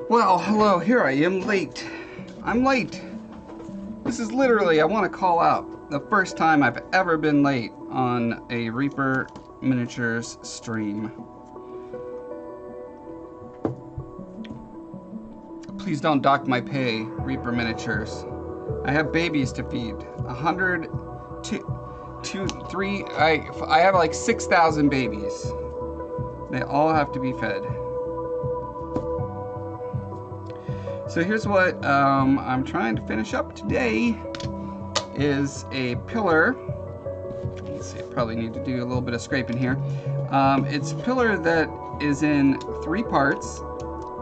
Well, hello, here I am late. I'm late. This is literally, I want to call out, the first time I've ever been late on a Reaper Miniatures stream. Please don't dock my pay, Reaper Miniatures. I have babies to feed. 100, 2, 3, I have like 6,000 babies. They all have to be fed. So here's what I'm trying to finish up today is a pillar. Let's see, I probably need to do a little bit of scraping here. It's a pillar that is in 3 parts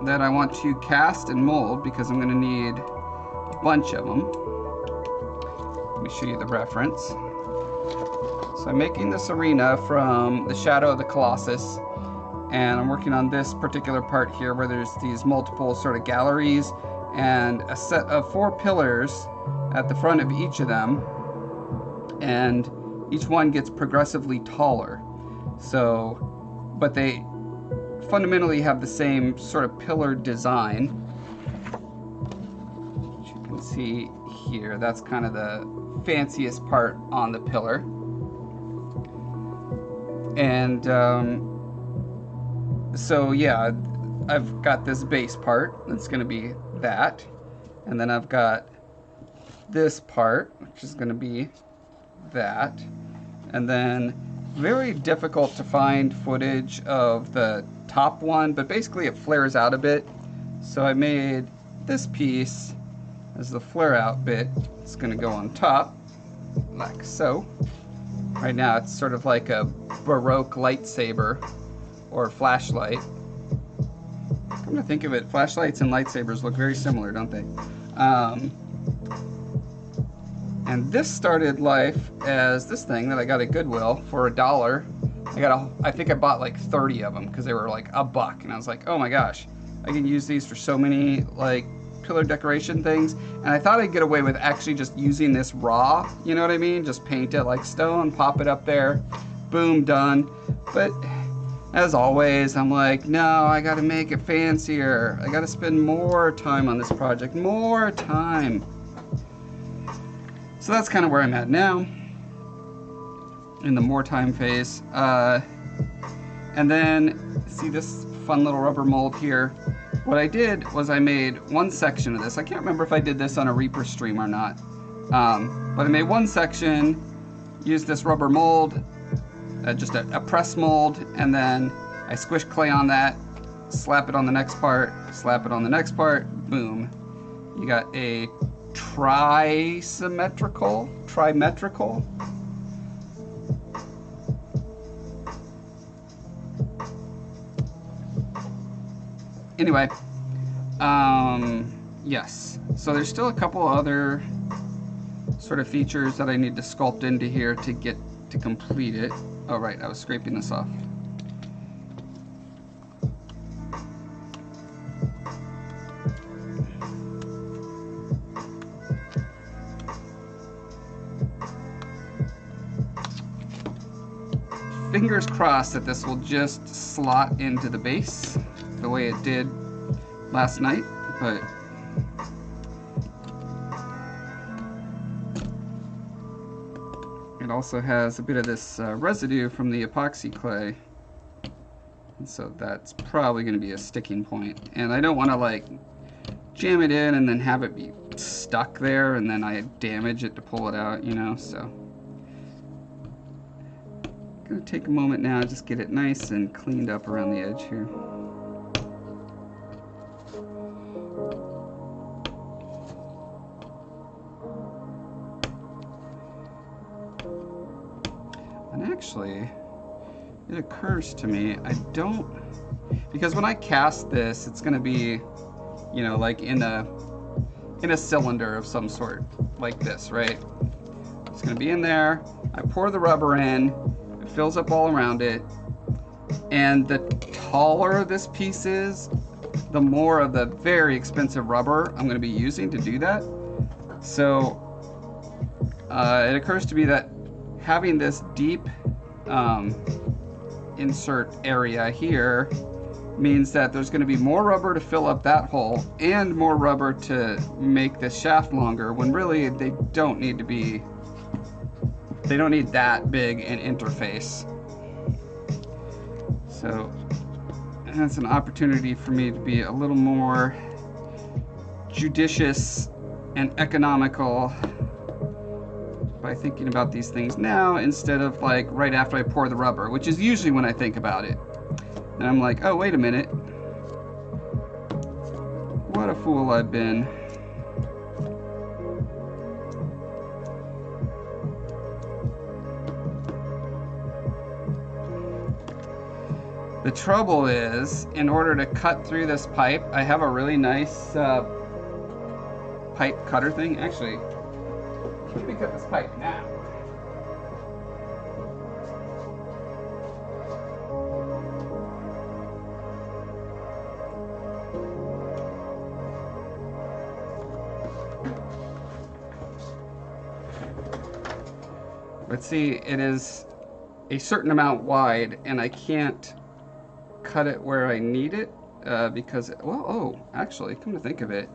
that I want to cast and mold because I'm gonna need a bunch of them. Let me show you the reference. So I'm making this arena from the Shadow of the Colossus, and I'm working on this particular part here where there's these multiple sort of galleries and a set of 4 pillars at the front of each of them, and each one gets progressively taller. So, but they fundamentally have the same sort of pillar design. As you can see here, that's kind of the fanciest part on the pillar. And so yeah, I've got this base part that's going to be that, and then I've got this part which is going to be that, and then very difficult to find footage of the top one, but basically it flares out a bit. So I made this piece as the flare out bit. It's going to go on top like so. Right now it's sort of like a Baroque lightsaber or flashlight. Come to think of it, flashlights and lightsabers look very similar, don't they? And this started life as this thing that I got at Goodwill for $1. I think I bought like 30 of them because they were like $1, and I was like, oh my gosh, I can use these for so many like pillar decoration things. And I thought I'd get away with actually just using this raw, you know what I mean? Just paint it like stone, pop it up there, boom, done. But as always, I'm like, no, I gotta make it fancier. I gotta spend more time on this project, more time. So that's kind of where I'm at now, in the more time phase. And then, see this fun little rubber mold here? What I did was I made one section of this. I can't remember if I did this on a Reaper stream or not. But I made one section, used this rubber mold, just a press mold, and then I squished clay on that, slap it on the next part, slap it on the next part, boom. You got a trimetrical. Anyway, yes. So there's still a couple other sort of features that I need to sculpt into here to get to complete it. Oh right, I was scraping this off. Fingers crossed that this will just slot into the base the way it did last night, but it also has a bit of this residue from the epoxy clay, and so that's probably going to be a sticking point. And I don't want to like jam it in and then have it be stuck there and then I damage it to pull it out, you know, so I'm gonna take a moment now, just get it nice and cleaned up around the edge here. actually, it occurs to me, I don't, because when I cast this, it's going to be, you know, like in a cylinder of some sort, like this, right? It's going to be in there. I pour the rubber in, it fills up all around it, and the taller this piece is, the more of the very expensive rubber I'm going to be using to do that. So it occurs to me that having this deep insert area here means that there's going to be more rubber to fill up that hole and more rubber to make the shaft longer, when really they don't need to be, they don't need that big an interface. So that's an opportunity for me to be a little more judicious and economical by thinking about these things now instead of like right after I pour the rubber, which is usually when I think about it. And I'm like, oh, wait a minute. What a fool I've been. The trouble is, in order to cut through this pipe, I have a really nice pipe cutter thing. Actually, let me cut this pipe now. But see, it is a certain amount wide, and I can't cut it where I need it because, well, oh, actually, come to think of it,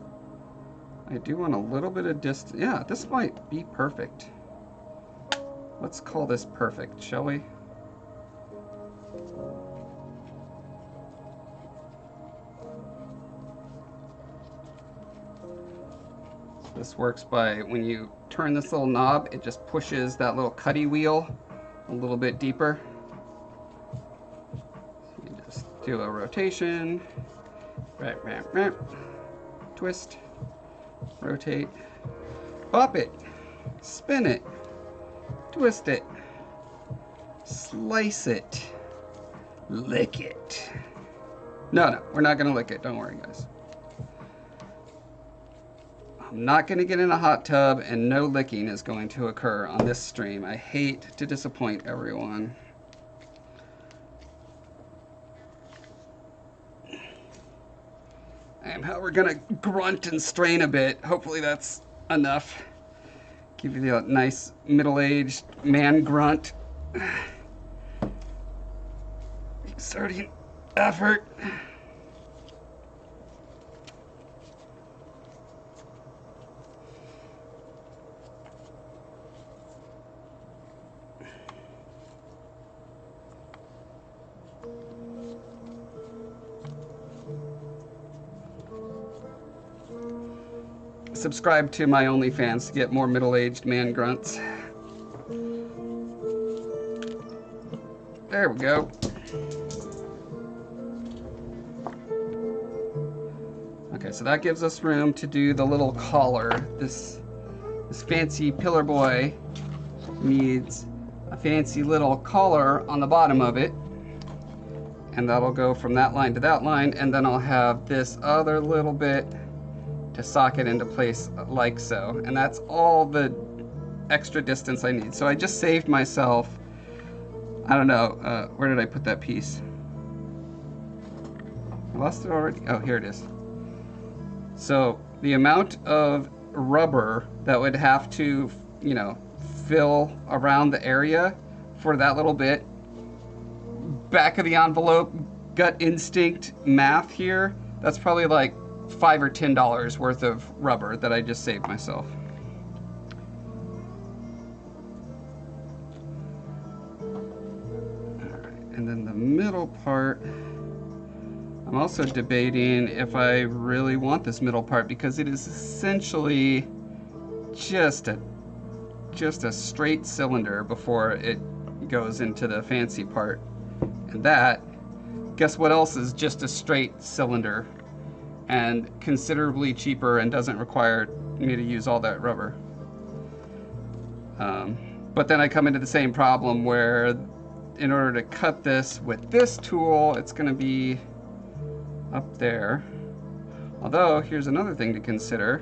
I do want a little bit of distance. Yeah, this might be perfect. Let's call this perfect, shall we? This works by, when you turn this little knob, it just pushes that little cutty wheel a little bit deeper. So you just do a rotation, twist, rotate, pop it, spin it, twist it, slice it, lick it. No, we're not gonna lick it, don't worry guys. I'm not going to get in a hot tub, and no licking is going to occur on this stream. I hate to disappoint everyone. And how we're going to grunt and strain a bit. Hopefully that's enough. Give you the nice middle-aged man grunt. Exerting effort. Subscribe to my OnlyFans to get more middle-aged man grunts. There we go. Okay, so that gives us room to do the little collar. This fancy pillar boy needs a fancy little collar on the bottom of it. And that'll go from that line to that line, and then I'll have this other little bit to socket into place like so, and that's all the extra distance I need. So I just saved myself, I don't know, where did I put that piece? I lost it already? Oh, here it is. So the amount of rubber that would have to, you know, fill around the area for that little bit, back of the envelope, gut instinct math here, that's probably like $5 or $10 worth of rubber that I just saved myself. Alright, and then the middle part, I'm also debating if I really want this middle part, because it is essentially just a straight cylinder before it goes into the fancy part. And that, guess what else is just a straight cylinder and considerably cheaper and doesn't require me to use all that rubber. But then I come into the same problem where in order to cut this with this tool, it's going to be up there. Although, here's another thing to consider.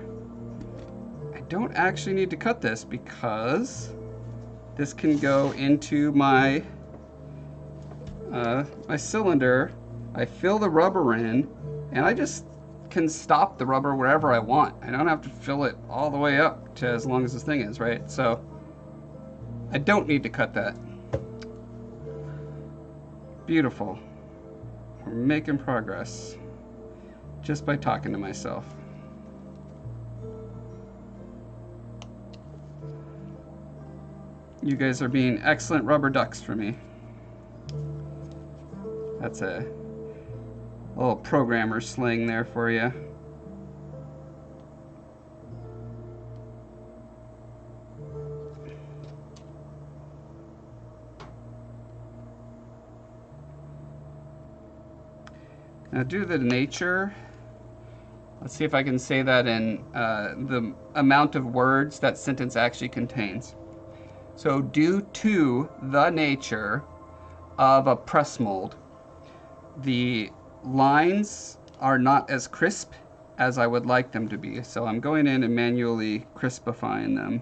I don't actually need to cut this because this can go into my my cylinder. I fill the rubber in, and I just can stop the rubber wherever I want. I don't have to fill it all the way up to as long as this thing is, right? So I don't need to cut that. Beautiful. We're making progress just by talking to myself. You guys are being excellent rubber ducks for me. That's a little programmer slang there for you. Now due to the nature, let's see if I can say that in the amount of words that sentence actually contains. So due to the nature of a press mold, the lines are not as crisp as I would like them to be. So I'm going in and manually crispifying them.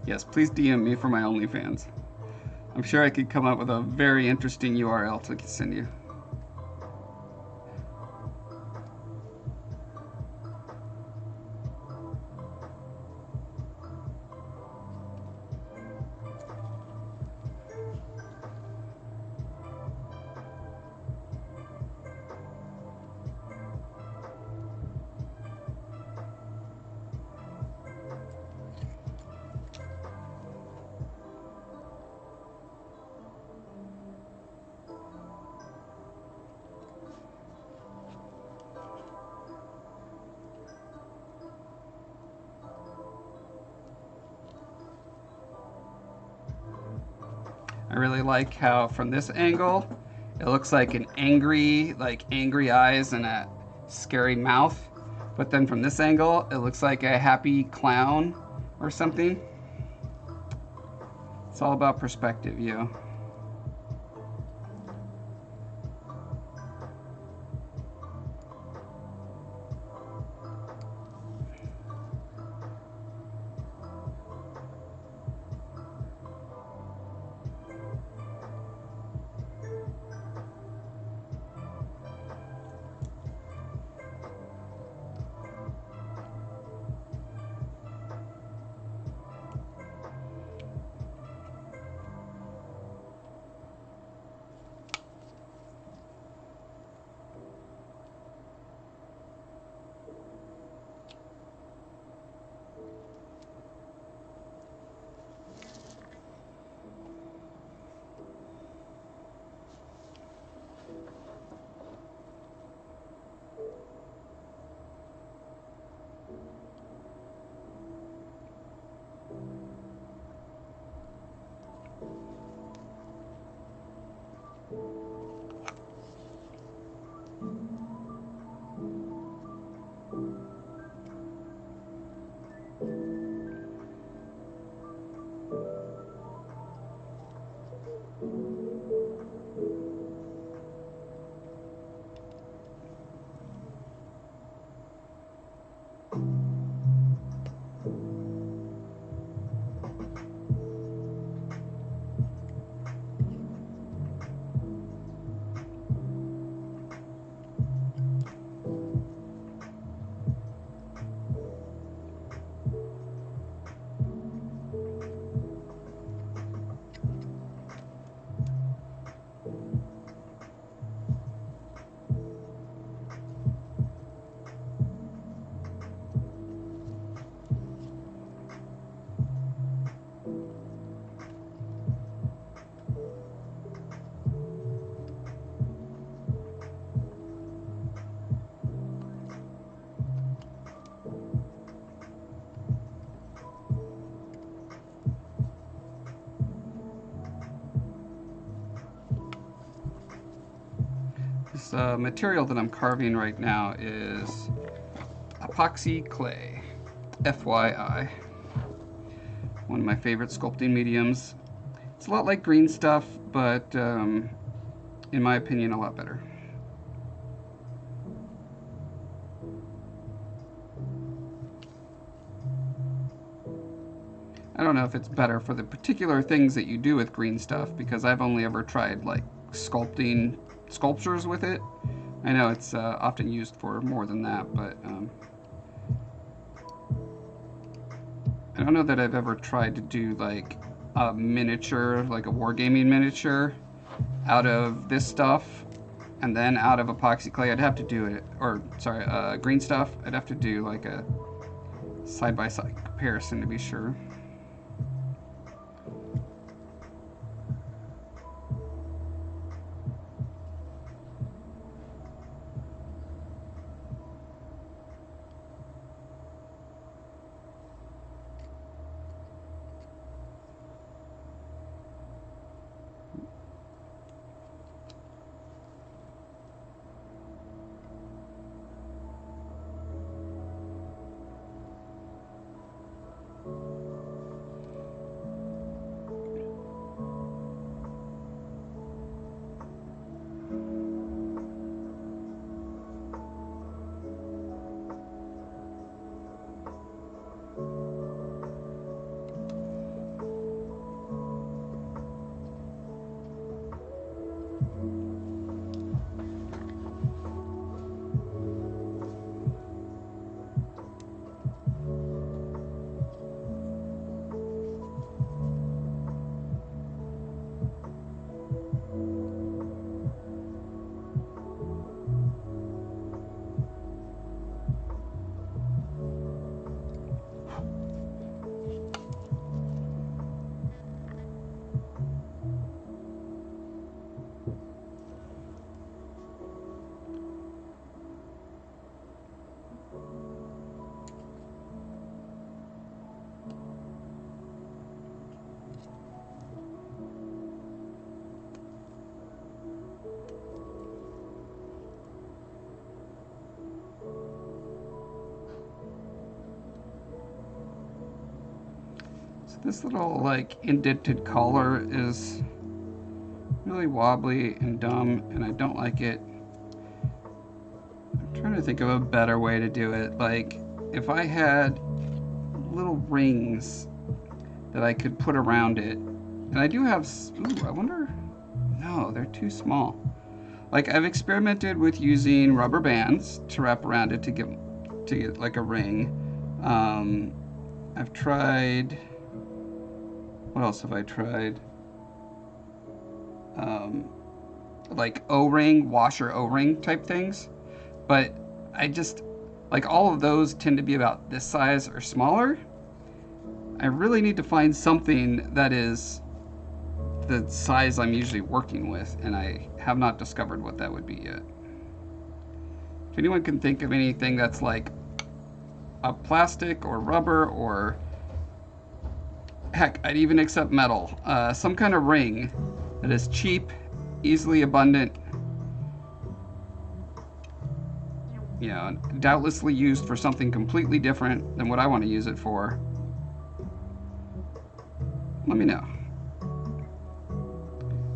Yes, please DM me for my OnlyFans. I'm sure I could come up with a very interesting URL to send you. I really like how from this angle, it looks like an angry eyes and a scary mouth. But then from this angle, it looks like a happy clown or something. It's all about perspective, yo. This material that I'm carving right now is epoxy clay, FYI. One of my favorite sculpting mediums. It's a lot like green stuff, but in my opinion, a lot better. I don't know if it's better for the particular things that you do with green stuff, because I've only ever tried like sculpting sculptures with it. I know it's often used for more than that, but I don't know that I've ever tried to do like a miniature, like a wargaming miniature out of this stuff and then out of epoxy clay. I'd have to do it, or sorry, green stuff. I'd have to do like a side-by-side comparison to be sure. This little like indented collar is really wobbly and dumb, and I don't like it. I'm trying to think of a better way to do it. Like if I had little rings that I could put around it, and I do have, ooh, I wonder, no, they're too small. Like I've experimented with using rubber bands to wrap around it to get like a ring. I've tried, what else have I tried? Like O-ring, washer O-ring type things. But I just, like all of those tend to be about this size or smaller. I really need to find something that is the size I'm usually working with, and I have not discovered what that would be yet. If anyone can think of anything that's like a plastic or rubber, or heck, I'd even accept metal, some kind of ring that is cheap, easily abundant, you know, doubtlessly used for something completely different than what I want to use it for, let me know.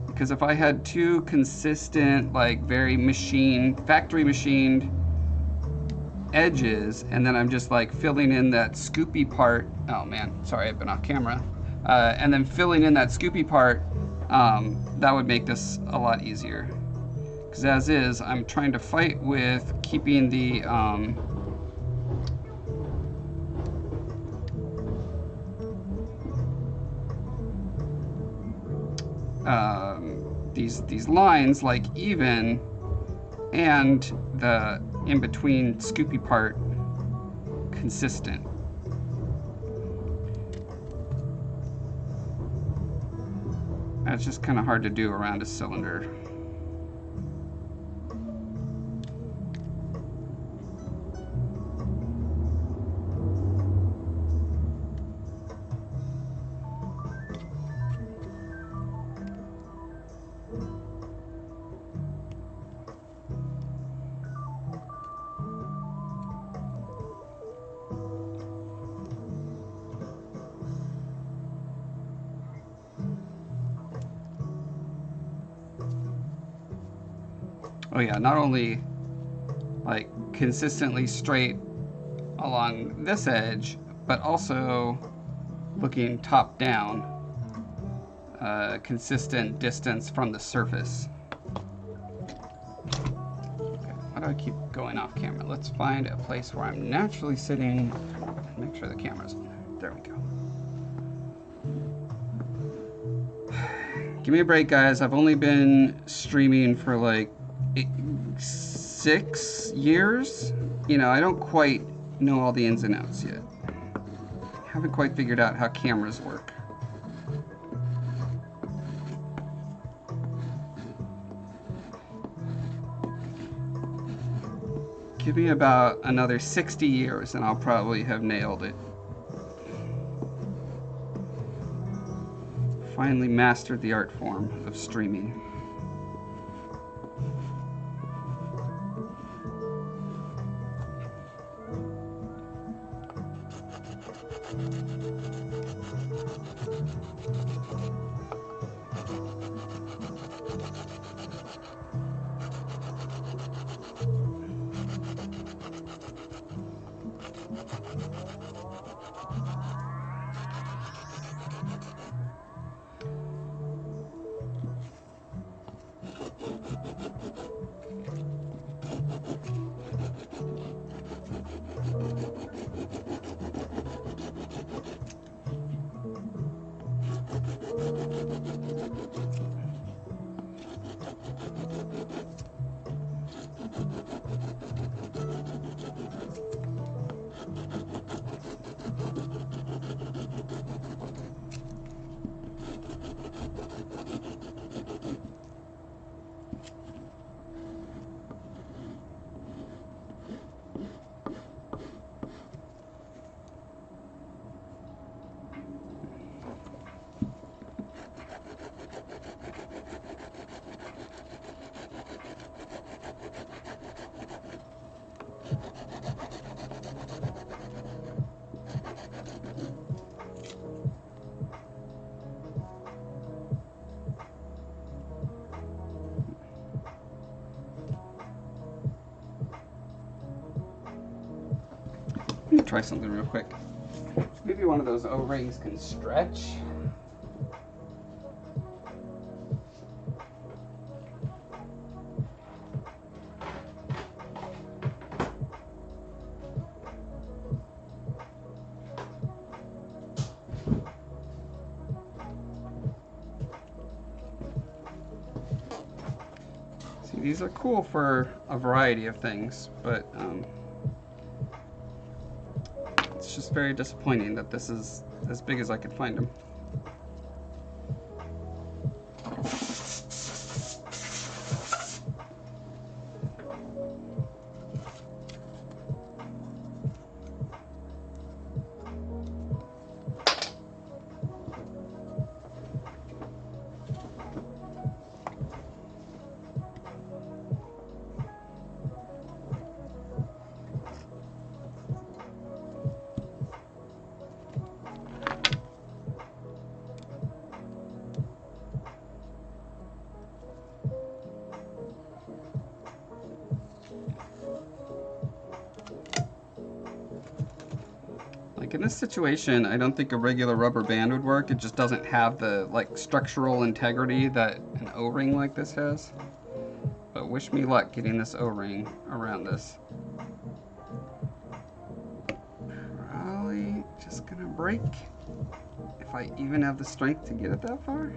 Because if I had two consistent, like very factory machined edges, and then I'm just like filling in that scoopy part, oh man, sorry, I've been off camera, and then filling in that scoopy part, that would make this a lot easier. Because as is, I'm trying to fight with keeping the these lines like even, and the in between scoopy part consistent. That's just kind of hard to do around a cylinder. Oh yeah, not only like consistently straight along this edge, but also looking top down, consistent distance from the surface. Okay, why do I keep going off camera? Let's find a place where I'm naturally sitting. Make sure the camera's on. There we go. Give me a break, guys. I've only been streaming for like 6 years. You know, I don't quite know all the ins and outs yet. Haven't quite figured out how cameras work. Give me about another 60 years and I'll probably have nailed it. Finally mastered the art form of streaming. Let me try something real quick. Maybe one of those O-rings can stretch. See, these are cool for a variety of things, but it's just very disappointing that this is as big as I could find them. Like in this situation, I don't think a regular rubber band would work. It just doesn't have the like structural integrity that an O-ring like this has. But wish me luck getting this O-ring around this. Probably just gonna break if I even have the strength to get it that far.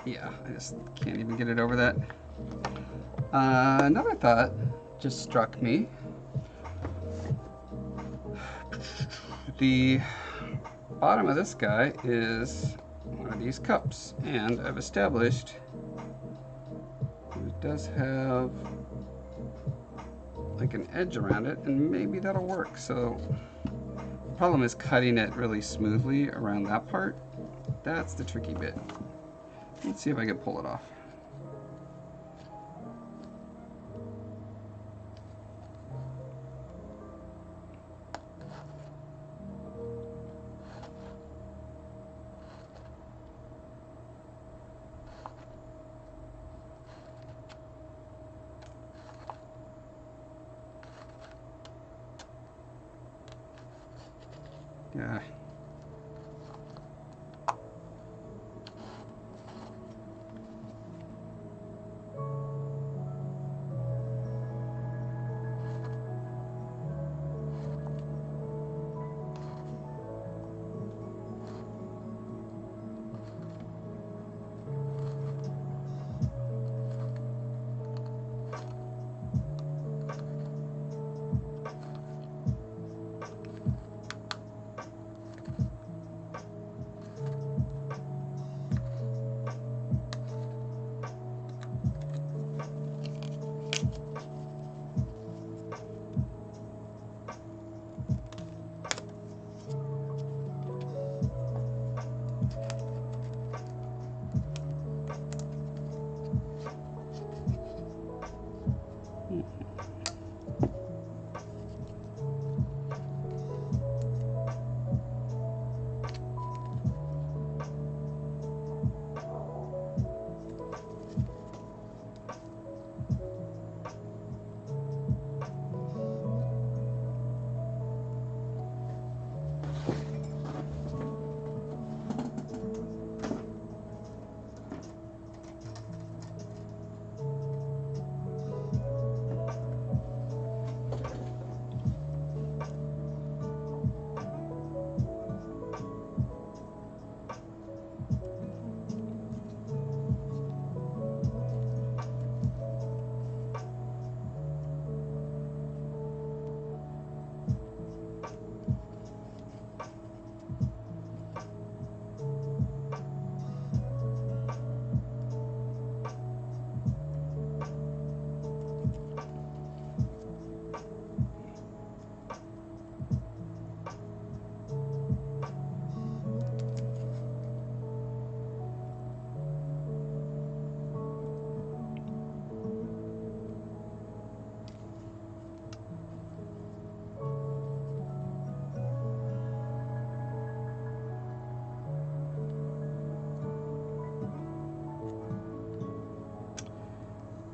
Yeah, I just can't even get it over that. Another thought just struck me. The bottom of this guy is one of these cups, and I've established it does have like an edge around it, and maybe that'll work. So the problem is cutting it really smoothly around that part. That's the tricky bit. Let's see if I can pull it off. Yeah.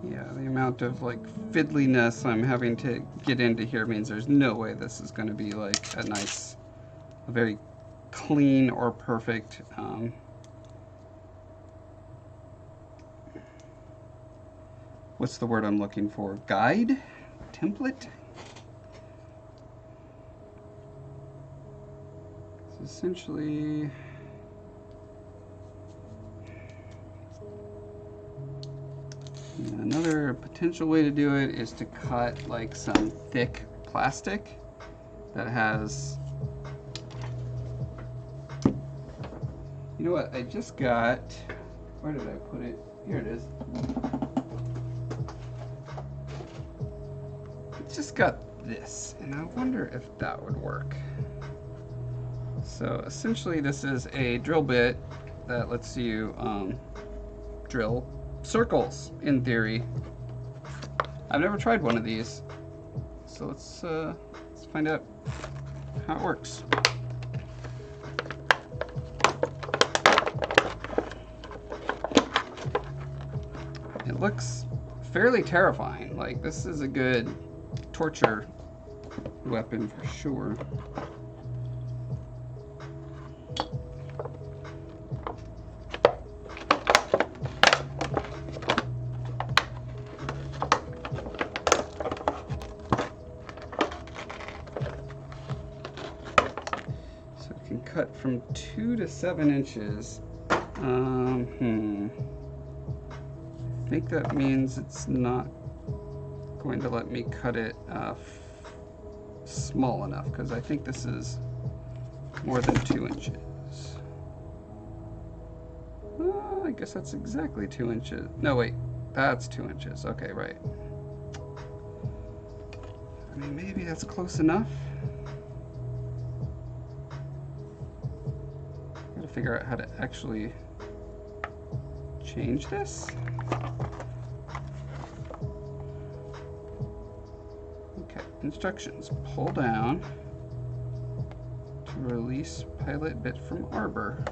Yeah, the amount of like fiddliness I'm having to get into here means there's no way this is going to be like a nice, a very clean or perfect what's the word I'm looking for? Guide? Template? So essentially, another potential way to do it is to cut like some thick plastic that has, you know what, I just got, where did I put it? Here it is. I just got this, and I wonder if that would work. So essentially this is a drill bit that lets you drill circles, in theory. I've never tried one of these, so let's find out how it works. It looks fairly terrifying. Like, this is a good torture weapon for sure. Cut from 2 to 7 inches. I think that means it's not going to let me cut it small enough, because I think this is more than 2 inches. I guess that's exactly 2 inches. No, wait, that's 2 inches. Okay, right. I mean, maybe that's close enough. Figure out how to actually change this. Okay, instructions. Pull down to release pilot bit from arbor.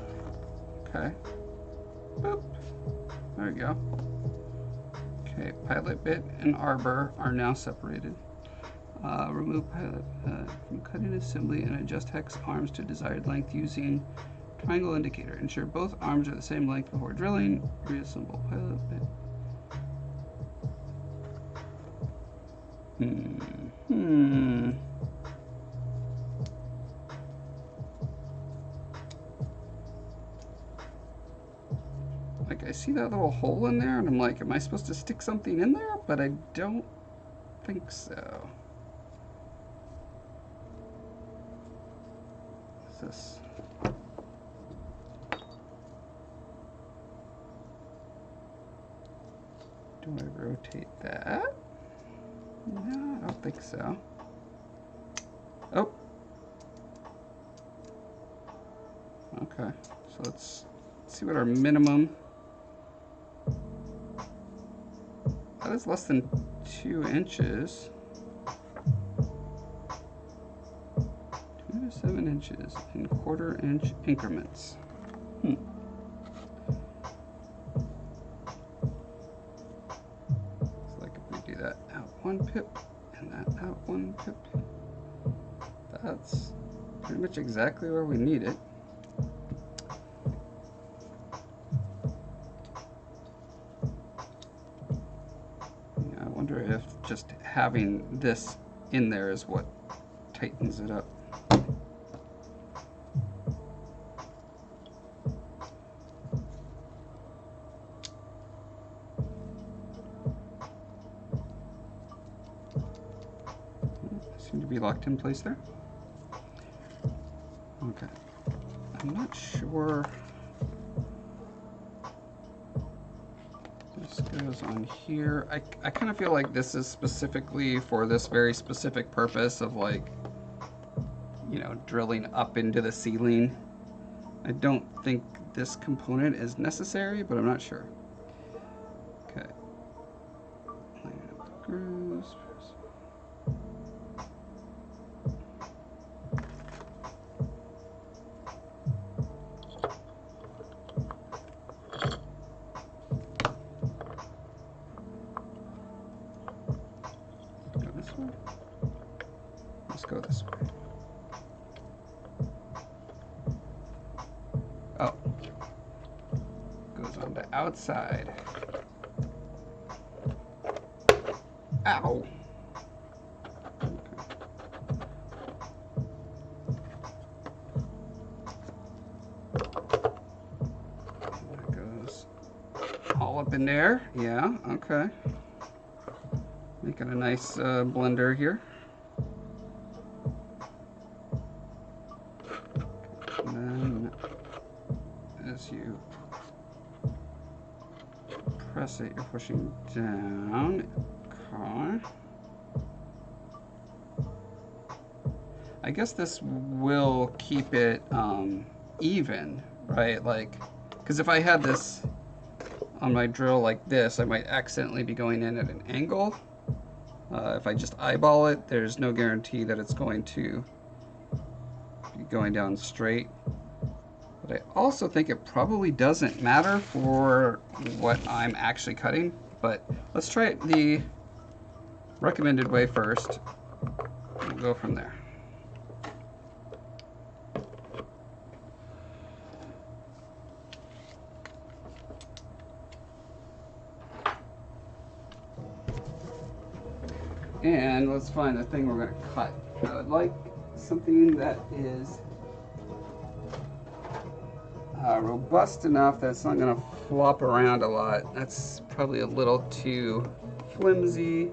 Okay. Boop. There we go. Okay, pilot bit and arbor are now separated. Remove pilot from cutting assembly and adjust hex arms to desired length using triangle indicator. Ensure both arms are the same length before drilling. Reassemble pilot bit. Like, I see that little hole in there, and I'm like, am I supposed to stick something in there? But I don't think so. What's this? Do I rotate that? No, I don't think so. Oh. Okay, so let's see what our minimum. That is less than 2 inches. 2 to 7 inches in 1/4 inch increments. So like if we do that out 1 pip and that out 1 pip, that's pretty much exactly where we need it. I wonder if just having this in there is what tightens it up. Seem to be locked in place there. Okay. I'm not sure. This goes on here. I kind of feel like this is specifically for this very specific purpose of, like, you know, drilling up into the ceiling. I don't think this component is necessary, but I'm not sure. Okay. Line up the grooves. Let's go this way. Oh, goes on the outside. Ow. Okay. That goes all up in there. Yeah, okay. Making a nice blender here. And then as you press it, you're pushing down. Okay. I guess this will keep it even, right? Like, because if I had this on my drill like this, I might accidentally be going in at an angle. If I just eyeball it, there's no guarantee that it's going to be going down straight. But I also think it probably doesn't matter for what I'm actually cutting. But let's try it the recommended way first. We'll go from there. And let's find the thing we're going to cut. I would like something that is robust enough that it's not going to flop around a lot. That's probably a little too flimsy.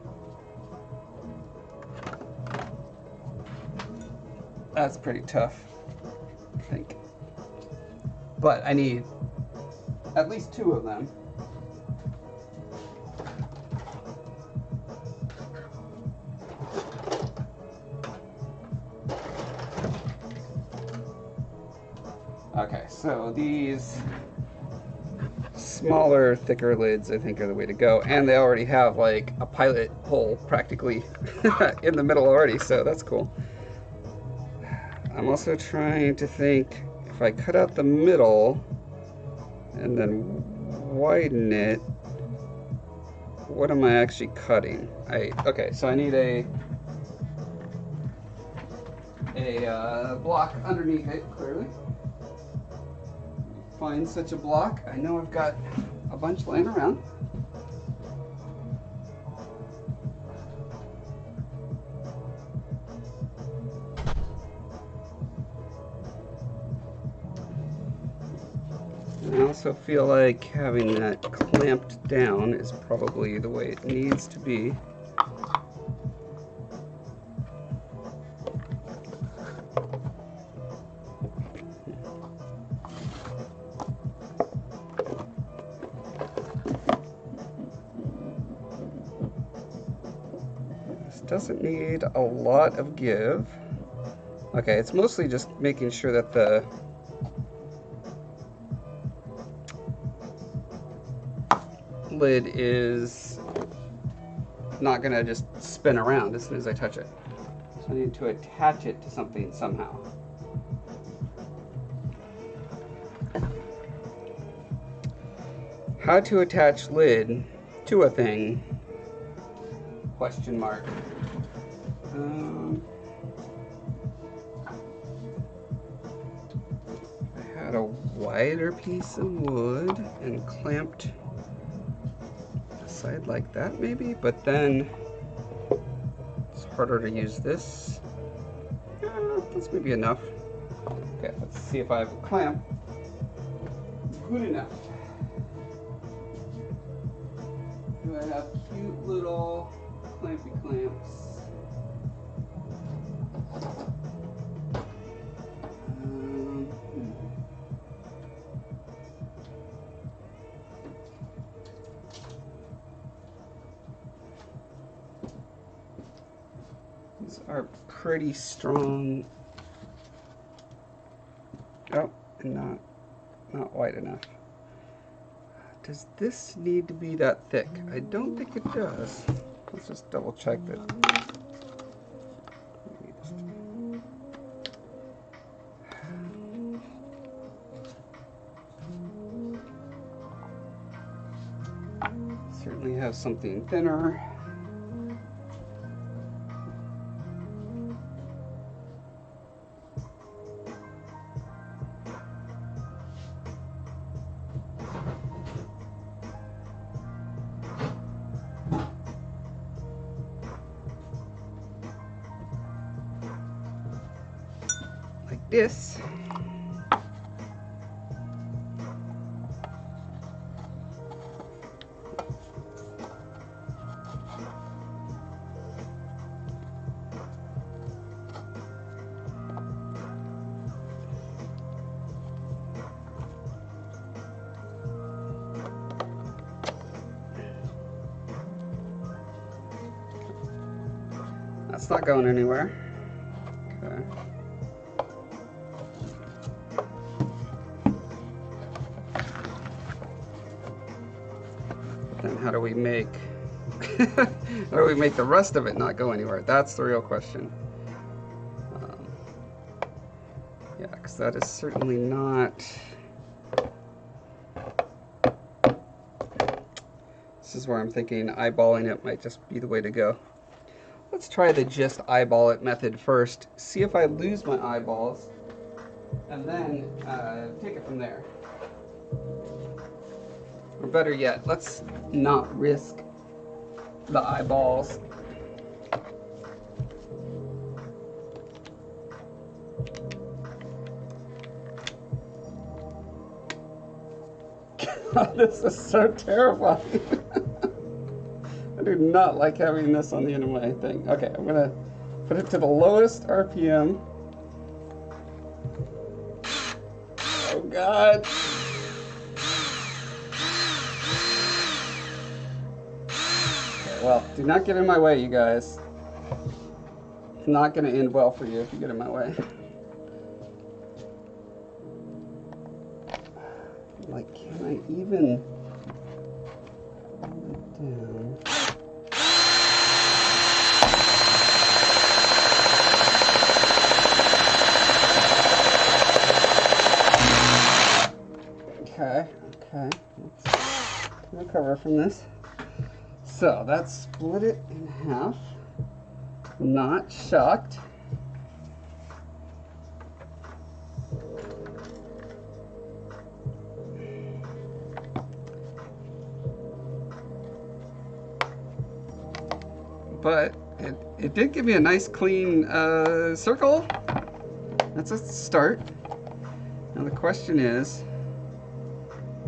That's pretty tough, I think. But I need at least 2 of them. Okay, so these smaller, thicker lids I think are the way to go, and they already have like a pilot hole practically in the middle already, so that's cool. I'm also trying to think, if I cut out the middle and then widen it, what am I actually cutting? Okay, so I need a a block underneath it, clearly. Find such a block. I know I've got a bunch laying around. I also feel like having that clamped down is probably the way it needs to be. This doesn't need a lot of give. Okay, it's mostly just making sure that the lid is not gonna just spin around as soon as I touch it. So I need to attach it to something somehow. How to attach lid to a thing? Question mark. I had a wider piece of wood and clamped side like that maybe, but then it's harder to use this. That's maybe enough. Okay, let's see if I have a clamp good enough. Do I have cute little clampy clamps? These are pretty strong. Oh, and not wide enough. Does this need to be that thick? I don't think it does. Let's just double check that. Certainly have something thinner. Like this. That's not going anywhere. Okay. Then how do we make the rest of it not go anywhere? That's the real question. Yeah, because that is certainly not. This is where I'm thinking eyeballing it might just be the way to go. Let's try the just eyeball it method first. See if I lose my eyeballs, and then take it from there. Or better yet, let's not risk the eyeballs. God, this is so terrifying. I do not like having this on the end of my thing. Okay, I'm gonna put it to the lowest RPM. Oh God. Okay, well, do not get in my way, you guys. It's not gonna end well for you if you get in my way. Like, can I even hold it down? Okay, let's recover from this. So that's split it in half. Not shocked. but it did give me a nice clean circle. That's a start. Now the question is,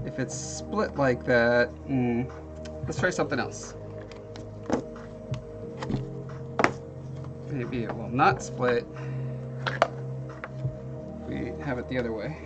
if it's split like that, let's try something else. Maybe it will not split if we have it the other way.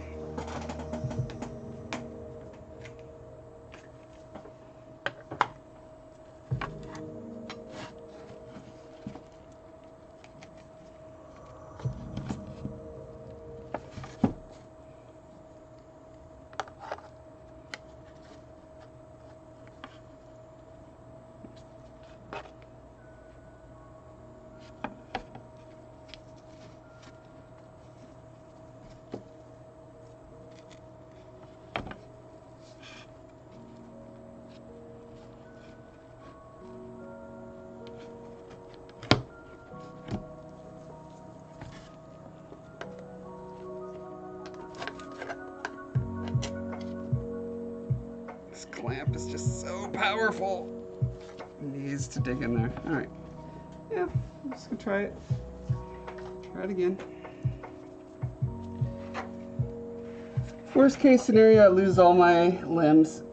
This clamp is just so powerful. It needs to dig in there. All right. Yeah, I'm just gonna try it. Try it again. Worst case scenario, I lose all my limbs.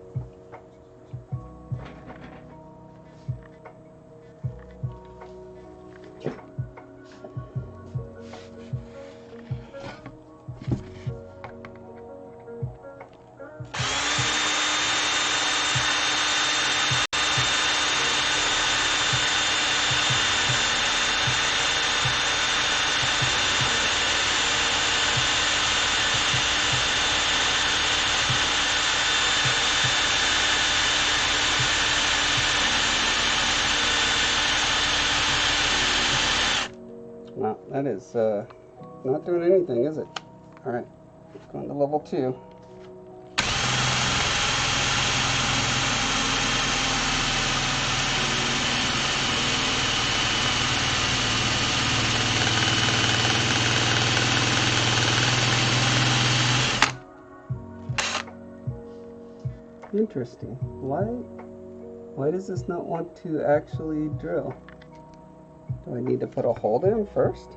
Well, that is not doing anything, is it? All right, going to level 2. Interesting. Why does this not want to actually drill? Do I need to put a hole in first?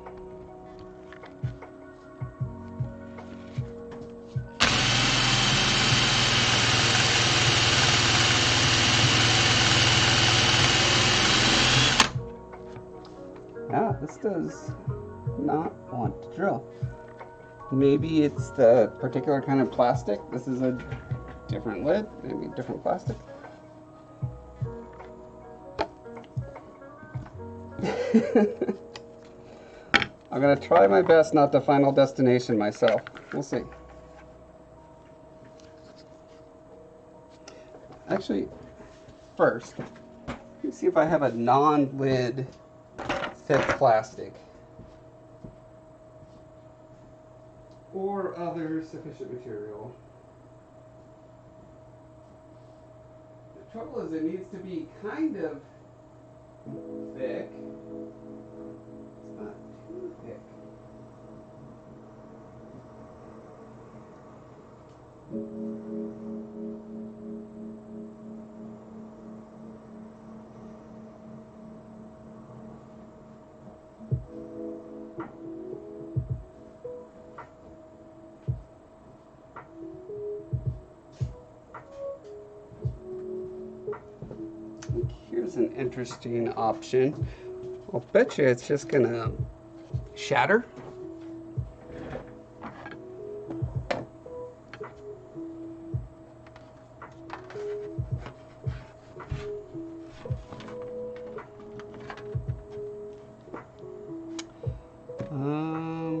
Yeah, this does not want to drill. Maybe it's the particular kind of plastic. This is a different lid, maybe different plastic. I'm gonna try my best not to Final Destination myself. We'll see. Actually, first, let me see if I have a non-lid thick plastic or other sufficient material. The trouble is it needs to be kind of thick. It's not too thick. Here's an interesting option. I'll bet you it's just gonna shatter.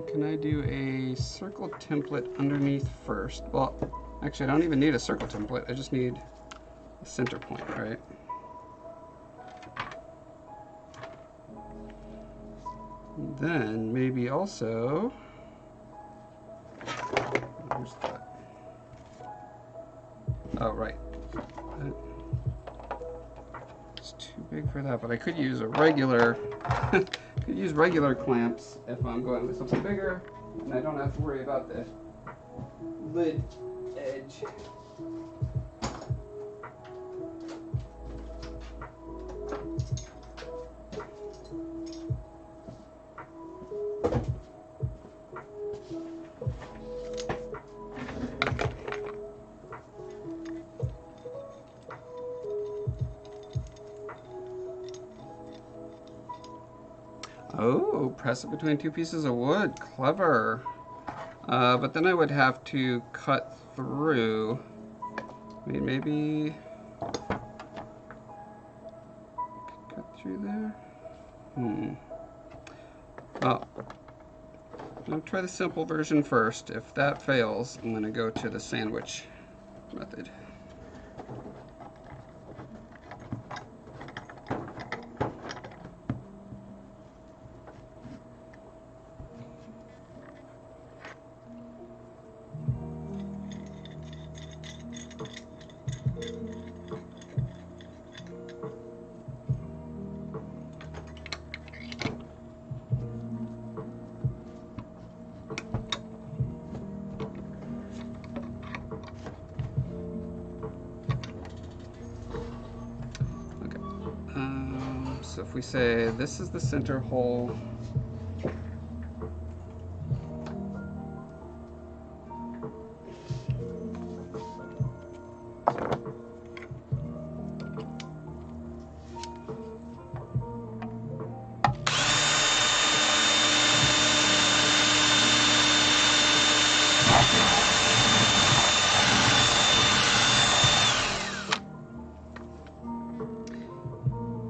Can I do a circle template underneath first? Well, actually, I don't even need a circle template. I just need a center point, right? And then maybe also, where's that? Oh, right. It's too big for that, but I could use a regular, could use regular clamps if I'm going with something bigger, and I don't have to worry about the lid edge. Oh, press it between two pieces of wood. Clever. But then I would have to cut through. I mean, maybe cut through there. Well, I'm going to try the simple version first. If that fails, I'm going to go to the sandwich method. So if we say this is the center hole,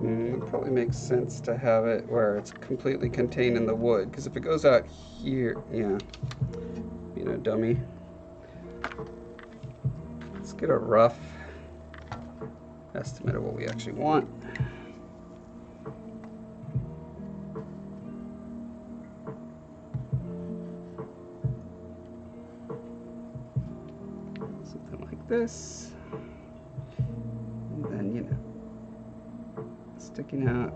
it probably makes sense to have it where it's completely contained in the wood, because if it goes out here, yeah, you know, dummy. Let's get a rough estimate of what we actually want. Something like this. And then, you know, sticking out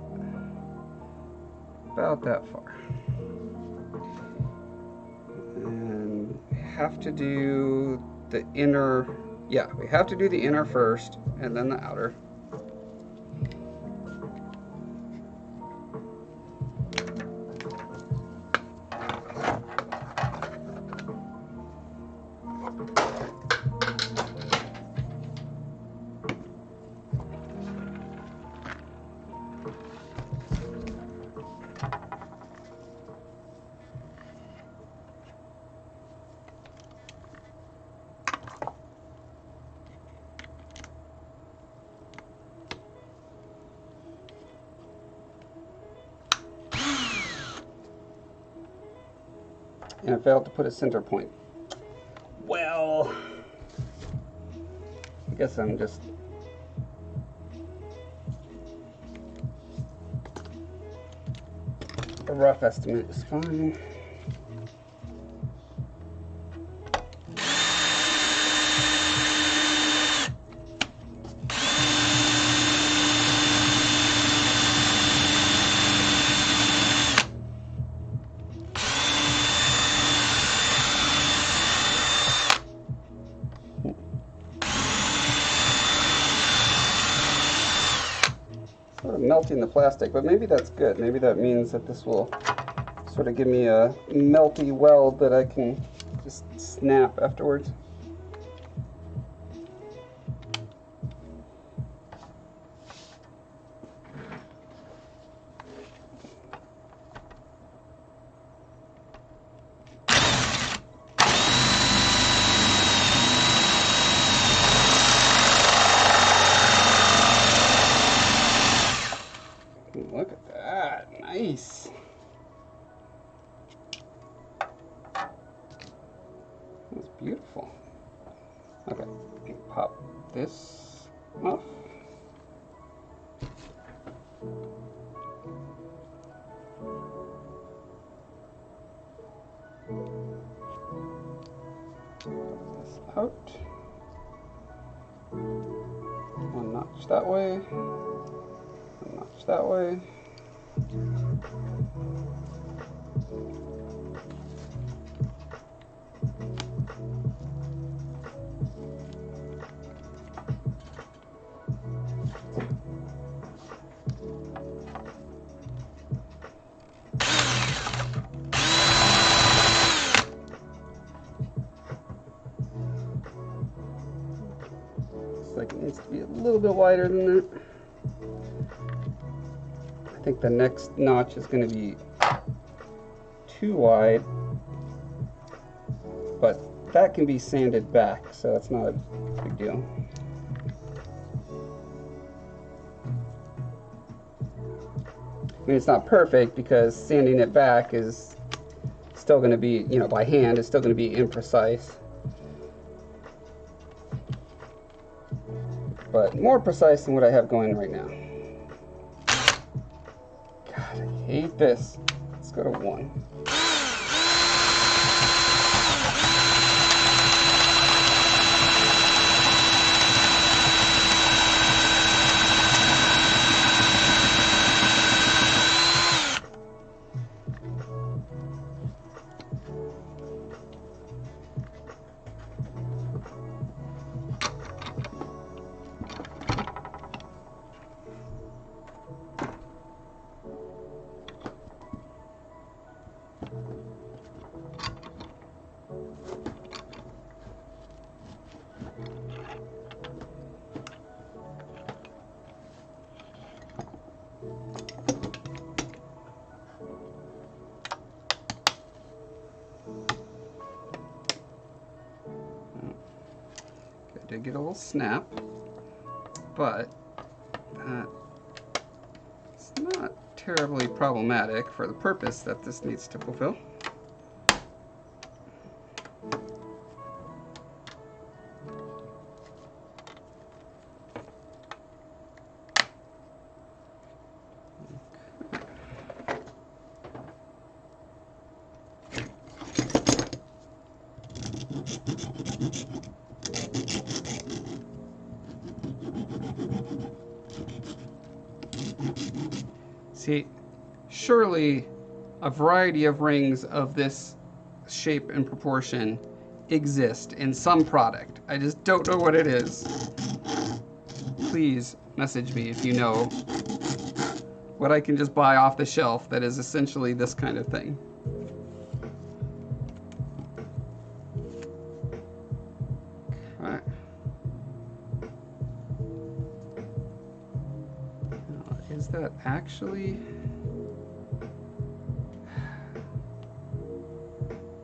about that far. And we have to do the inner, yeah, we have to do the inner first and then the outer. And I failed to put a center point. Well, I guess I'm just a rough estimate is fine. Sort of melting the plastic, but maybe that's good. Maybe that means that this will sort of give me a melty weld that I can just snap afterwards. Look at that, nice. That's beautiful. Okay, pop this off. Pop this out. One notch that way. One notch that way. Like it needs to be a little bit wider than that. I think the next notch is going to be too wide, but that can be sanded back, so that's not a big deal. I mean, it's not perfect because sanding it back is still going to be, you know, by hand, it's still going to be imprecise. But more precise than what I have going right now. God, I hate this. Let's go to 1. I did get a little snap, but it's not terribly problematic for the purpose that this needs to fulfill. See, surely a variety of rings of this shape and proportion exist in some product. I just don't know what it is. Please message me if you know what I can just buy off the shelf that is essentially this kind of thing. Okay. Is that actually...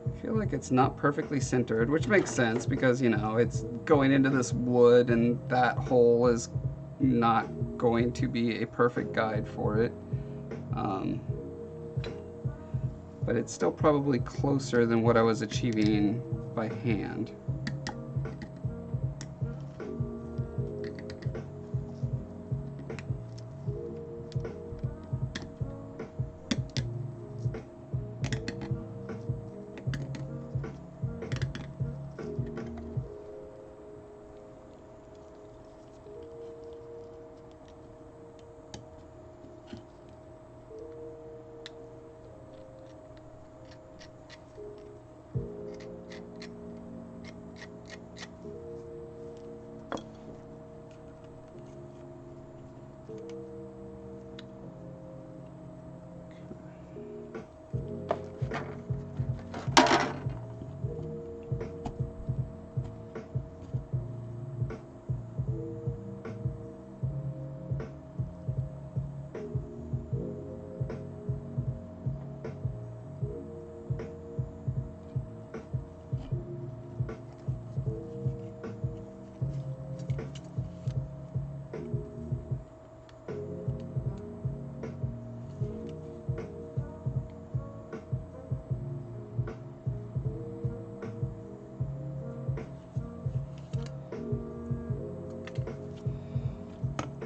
I feel like it's not perfectly centered, which makes sense because, you know, it's going into this wood and that hole is not going to be a perfect guide for it. But it's still probably closer than what I was achieving by hand.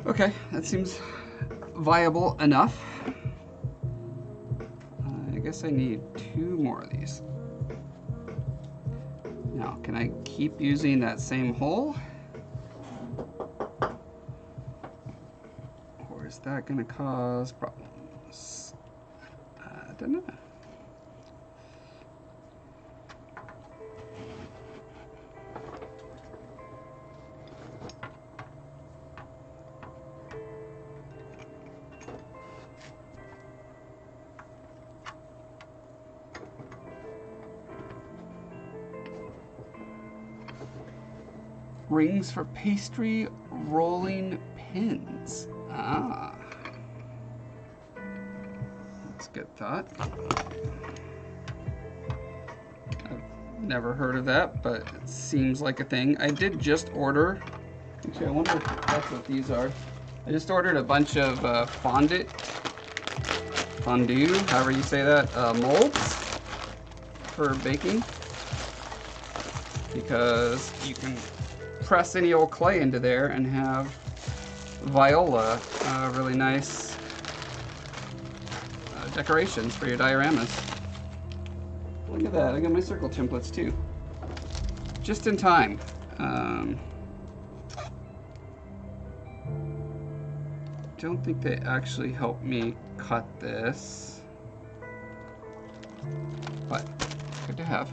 Okay, that seems viable enough. I guess I need 2 more of these. Now, can I keep using that same hole? Or is that going to cause problems? I don't know. Rings for pastry rolling pins. Ah. That's a good thought. I've never heard of that, but it seems like a thing. I did just order, actually I wonder if that's what these are. I just ordered a bunch of fondue, however you say that, molds for baking, because you can press any old clay into there and have viola, really nice decorations for your dioramas. Look at that, I got my circle templates too. Just in time. Don't think they actually helped me cut this, but good to have.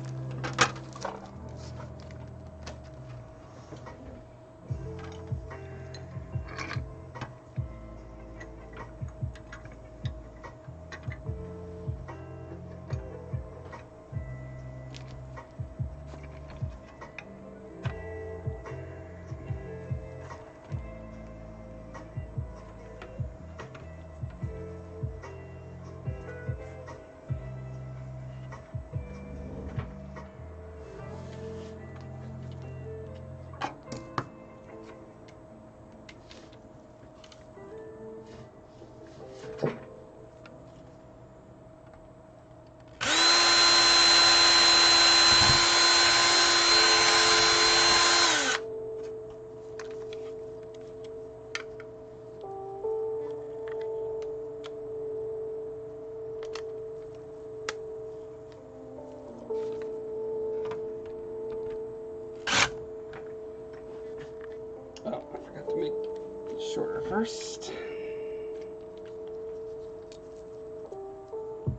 Oh, I forgot to make it shorter first.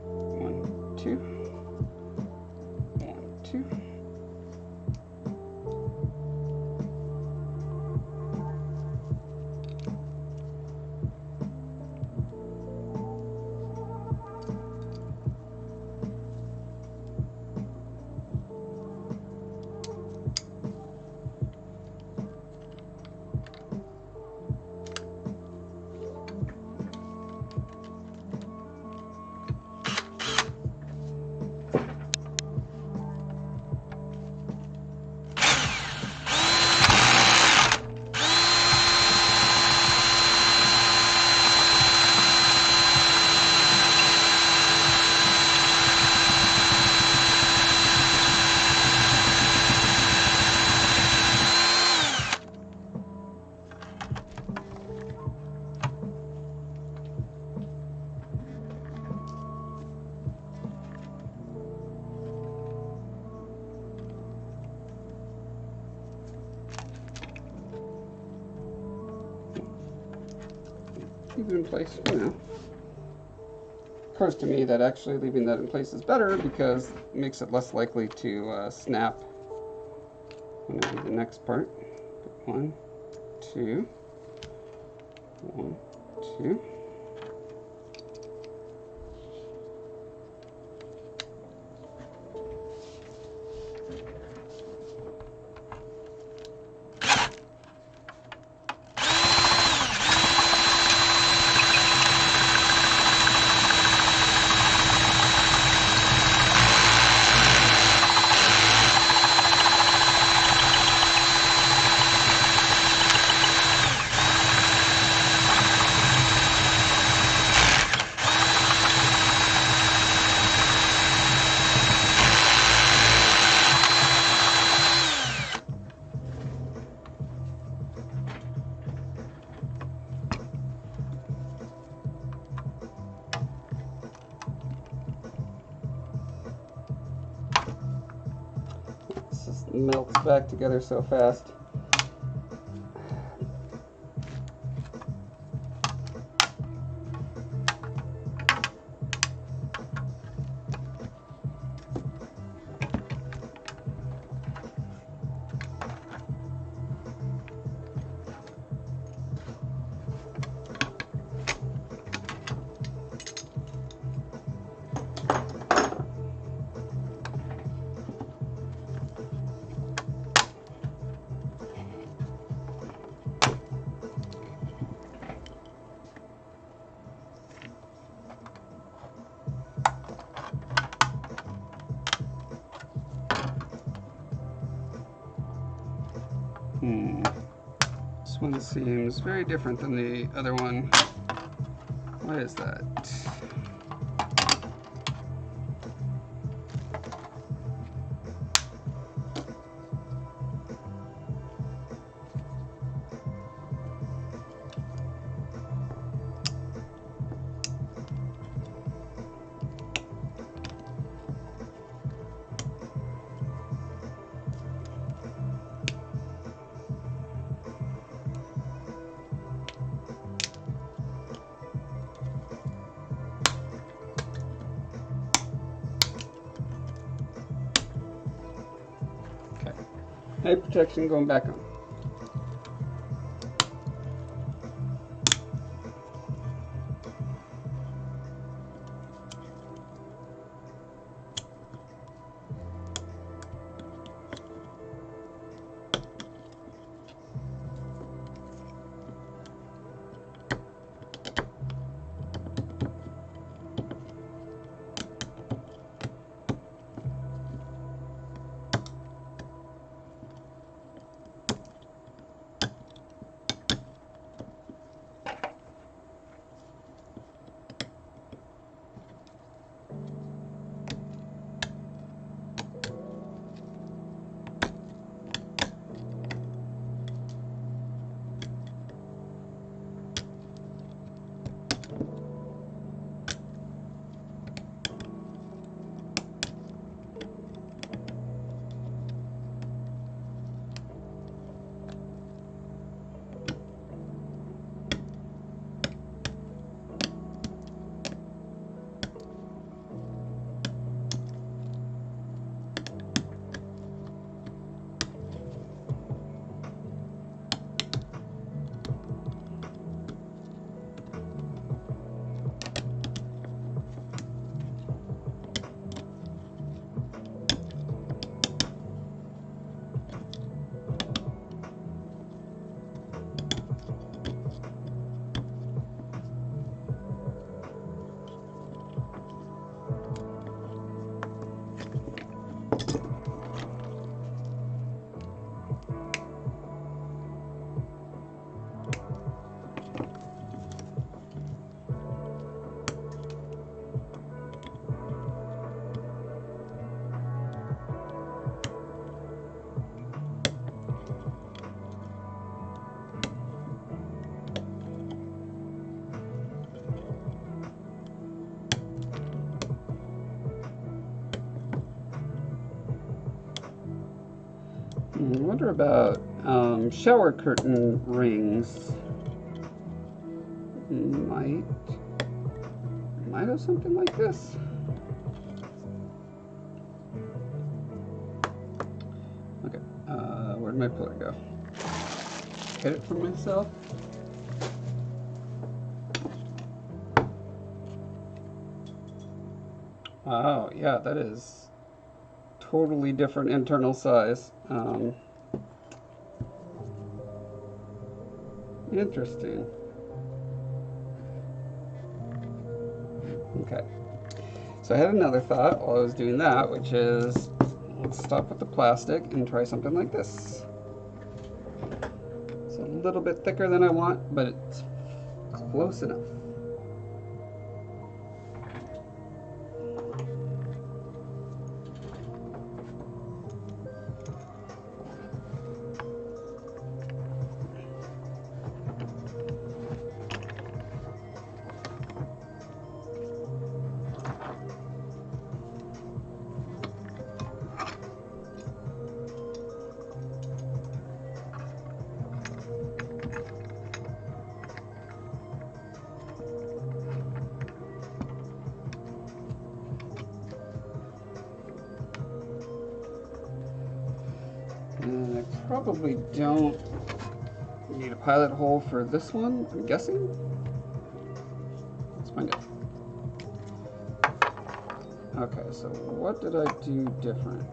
1, 2. 1, 2. Keep it in place for now. Occurs to me that actually leaving that in place is better because it makes it less likely to snap when I do the next part. 1, 2, 1, 2. This melts back together so fast. one seems very different than the other one. Why is that? Night protection going back on. I wonder about shower curtain rings. Might have something like this. Okay, where'd my pillar go? Hit it for myself. Oh, yeah, that is totally different internal size. Interesting. Okay. So I had another thought while I was doing that, which is, let's stop with the plastic and try something like this. It's a little bit thicker than I want, but it's close enough. And I probably don't need a pilot hole for this one, I'm guessing. Let's find out. Okay, so what did I do different?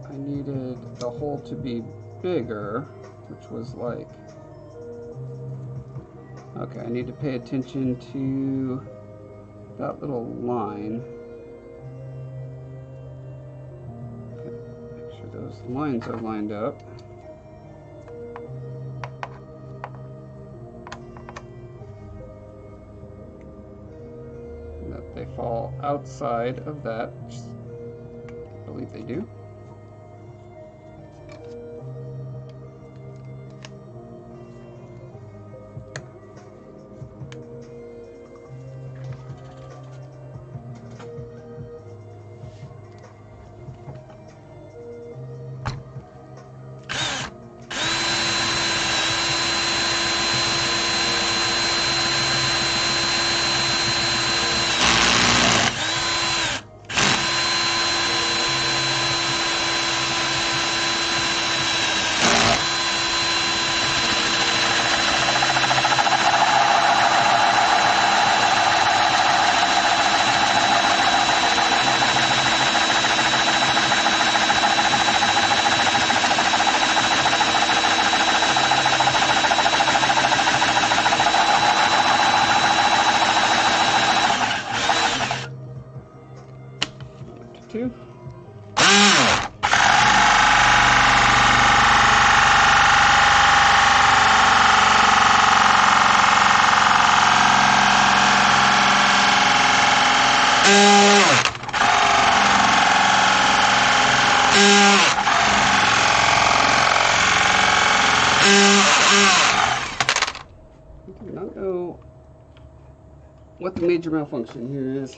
I needed the hole to be bigger, which was like, okay, I need to pay attention to that little line. Okay, make sure those lines are lined up. fall outside of that, which I believe they do. Two. I do not know what the major malfunction here is.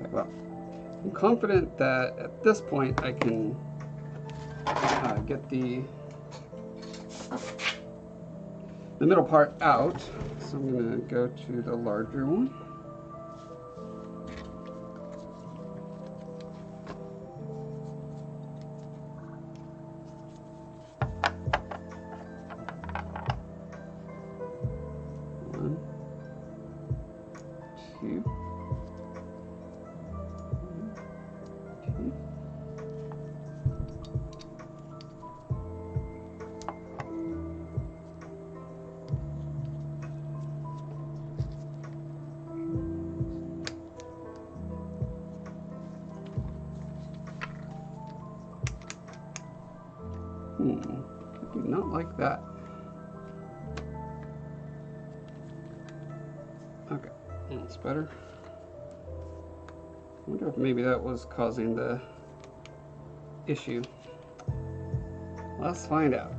Well, I'm confident that at this point I can get the middle part out. So I'm going to go to the larger one. One, two. I do not like that. Okay, that's better. I wonder if maybe that was causing the issue. Let's find out.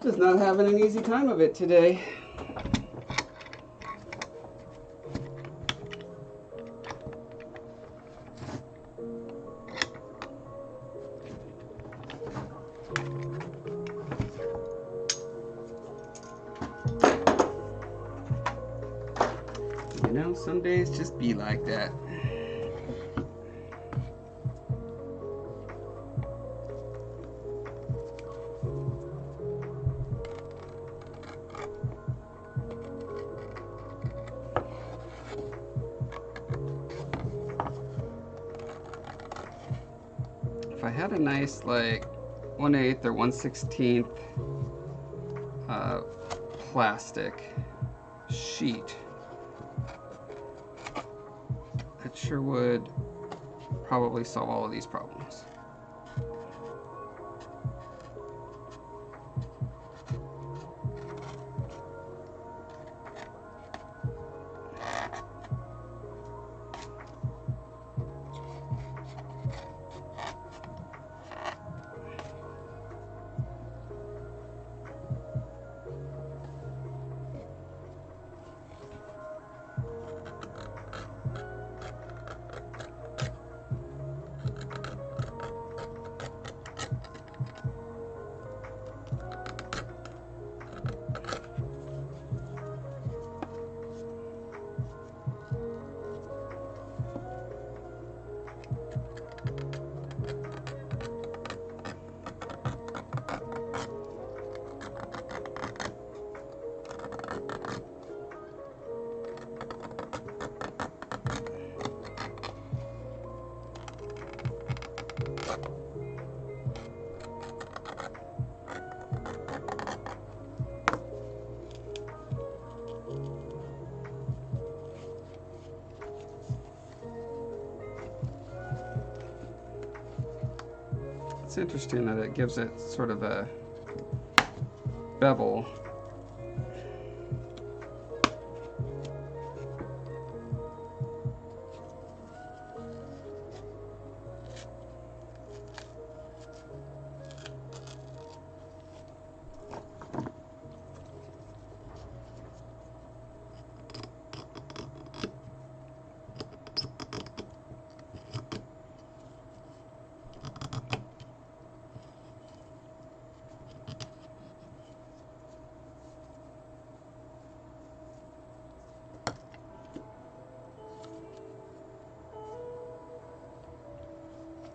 Just not having an easy time of it today. You know, some days just be like that. If I had a nice like 1/8 or 1/16 plastic sheet, it sure would probably solve all of these problems. It's interesting that it gives it sort of a bevel.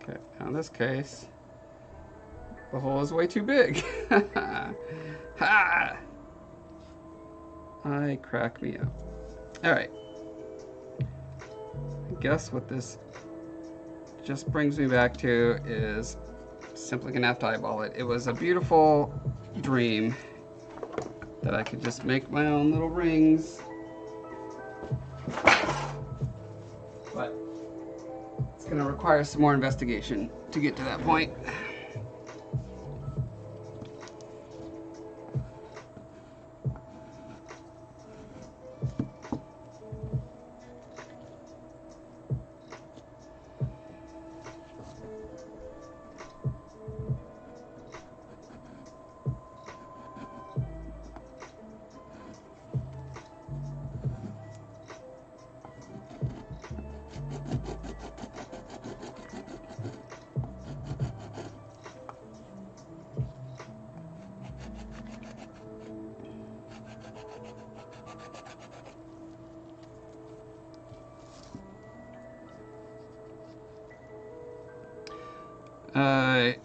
Okay, now in this case, the hole is way too big. Ha! I crack me up. All right. I guess what this just brings me back to is simply gonna have to eyeball it. It was a beautiful dream that I could just make my own little rings. But it's gonna require some more investigation to get to that point.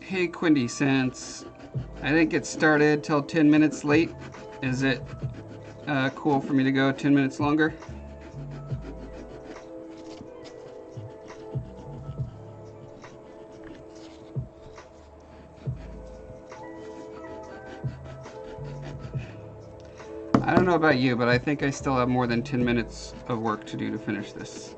Hey Quindy, since I didn't get started till 10 minutes late, is it cool for me to go 10 minutes longer? I don't know about you, but I think I still have more than 10 minutes of work to do to finish this.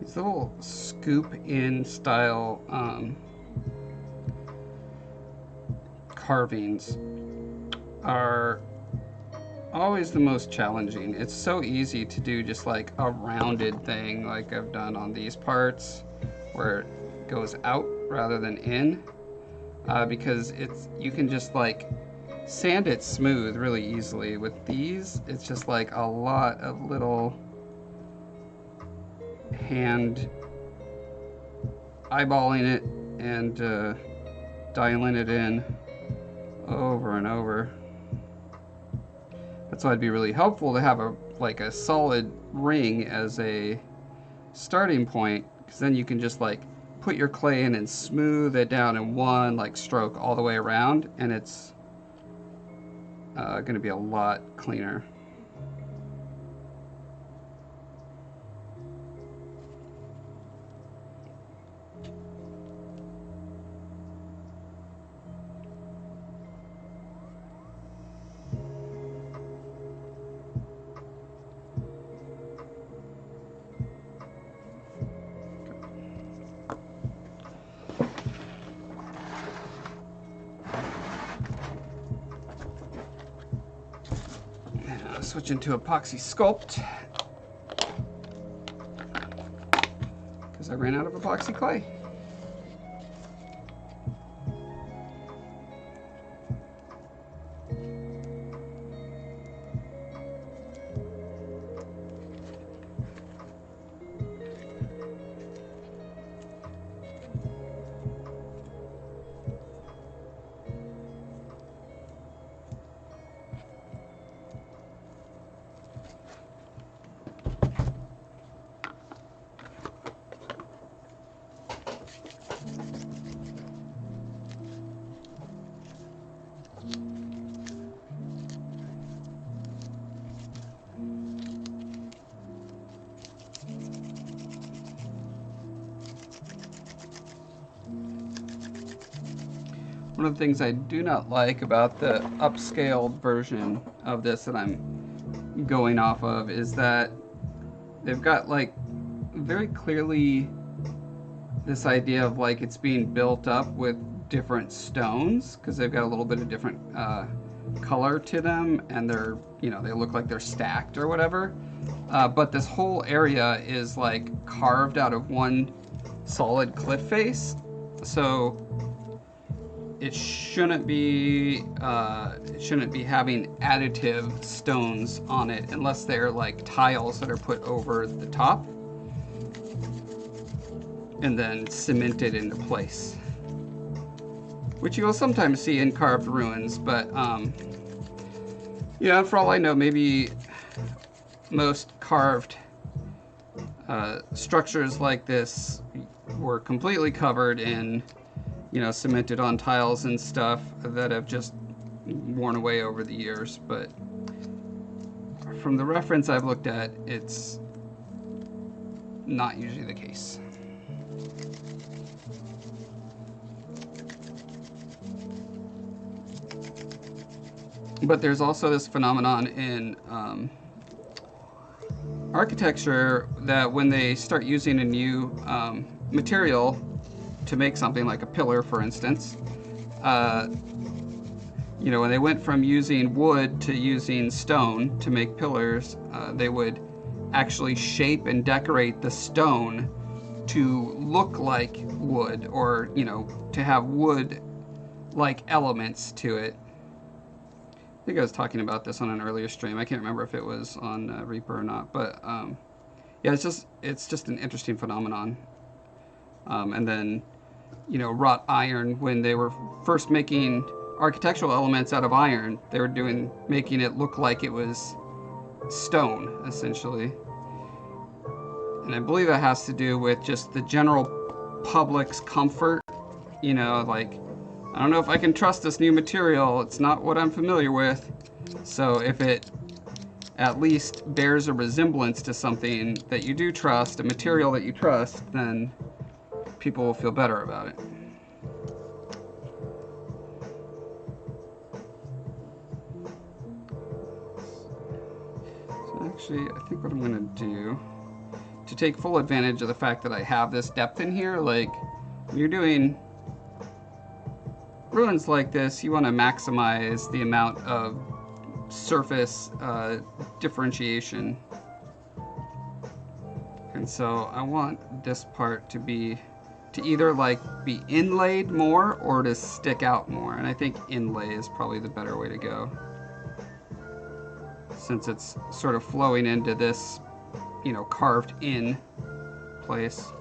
These little scoop in style carvings are always the most challenging. It's so easy to do just like a rounded thing like I've done on these parts where it goes out rather than in, because you can just like sand it smooth really easily. With these, it's just like a lot of little hand eyeballing it and dialing it in over and over. That's why it'd be really helpful to have a solid ring as a starting point, because then you can just like put your clay in and smooth it down in one like stroke all the way around, and it's going to be a lot cleaner. Switch into epoxy sculpt because I ran out of epoxy clay. One of the things I do not like about the upscaled version of this that I'm going off of is that they've got like very clearly this idea of like it's being built up with different stones, because they've got a little bit of different color to them, and they're, you know, they look like they're stacked or whatever. But this whole area is like carved out of one solid cliff face, so it shouldn't be having additive stones on it unless they're like tiles that are put over the top and then cemented into place, which you will sometimes see in carved ruins. But yeah, for all I know, maybe most carved structures like this were completely covered in, you know, cemented on tiles and stuff that have just worn away over the years. But from the reference I've looked at, it's not usually the case. But there's also this phenomenon in architecture that when they start using a new material to make something like a pillar, for instance, you know, when they went from using wood to using stone to make pillars, they would actually shape and decorate the stone to look like wood, or, you know, to have wood-like elements to it. I think I was talking about this on an earlier stream. I can't remember if it was on Reaper or not, but yeah, it's just an interesting phenomenon. And then, you know, wrought iron, when they were first making architectural elements out of iron, they were making it look like it was stone, essentially. And I believe that has to do with just the general public's comfort. You know, like, I don't know if I can trust this new material. It's not what I'm familiar with. So if it at least bears a resemblance to something that you do trust, a material that you trust, then people will feel better about it. So actually, I think what I'm going to do, to to take full advantage of the fact that I have this depth in here, like when you're doing ruins like this, you want to maximize the amount of surface differentiation. And so I want this part to be, to either like be inlaid more or to stick out more. And I think inlay is probably the better way to go, since it's sort of flowing into this, you know, carved in place.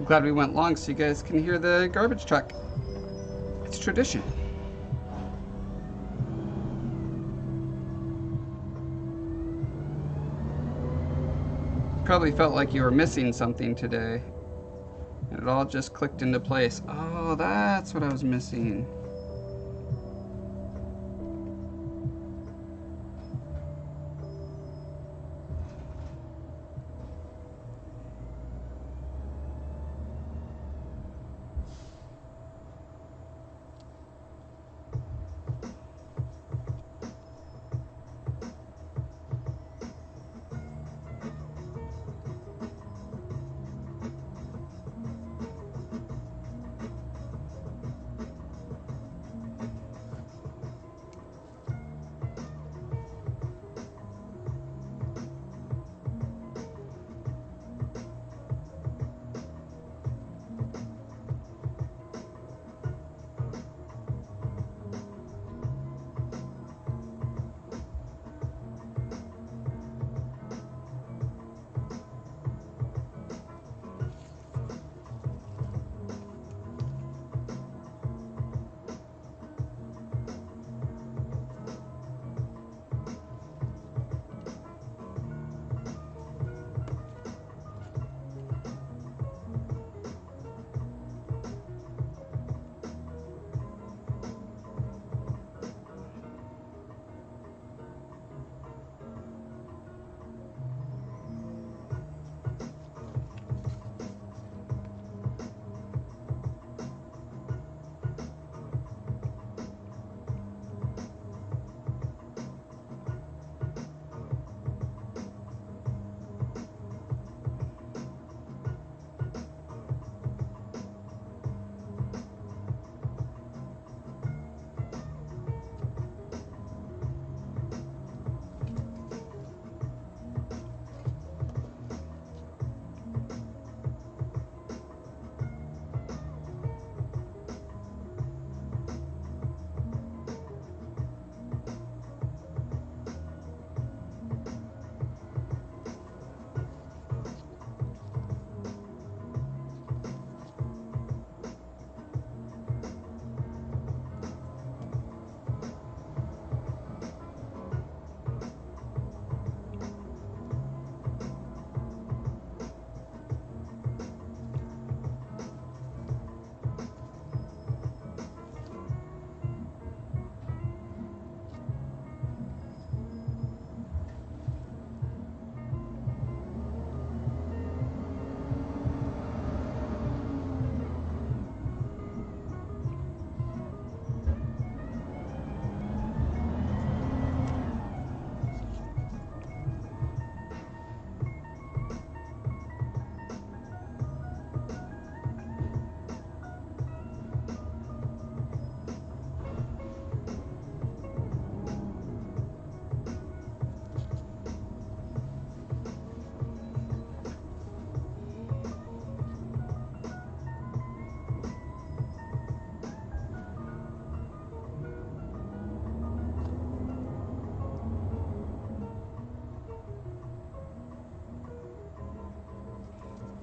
I'm glad we went long so you guys can hear the garbage truck. It's tradition. Probably felt like you were missing something today. And it all just clicked into place. Oh, that's what I was missing.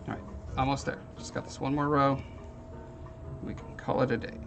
All right, almost there. Just got this one more row. We can call it a day.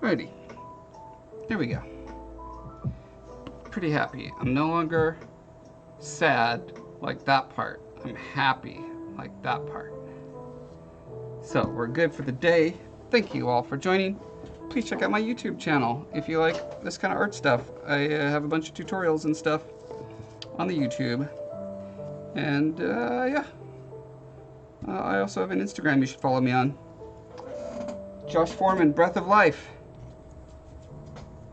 Alrighty. There we go. Pretty happy. I'm no longer sad like that part. I'm happy like that part. So we're good for the day. Thank you all for joining. Please check out my YouTube channel if you like this kind of art stuff. I have a bunch of tutorials and stuff on the YouTube. And yeah. I also have an Instagram you should follow me on. Josh Foreman, Breath of Life.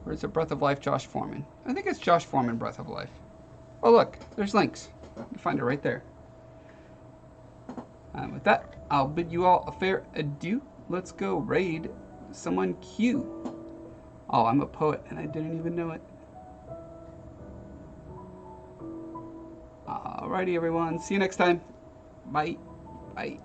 Where's the Breath of Life Josh Foreman? I think it's Josh Foreman, Breath of Life. Oh look, there's links. You find it right there. And with that, I'll bid you all a fair adieu. Let's go raid someone cute. Oh, I'm a poet and I didn't even know it. Alrighty everyone, see you next time. Bye. Bye.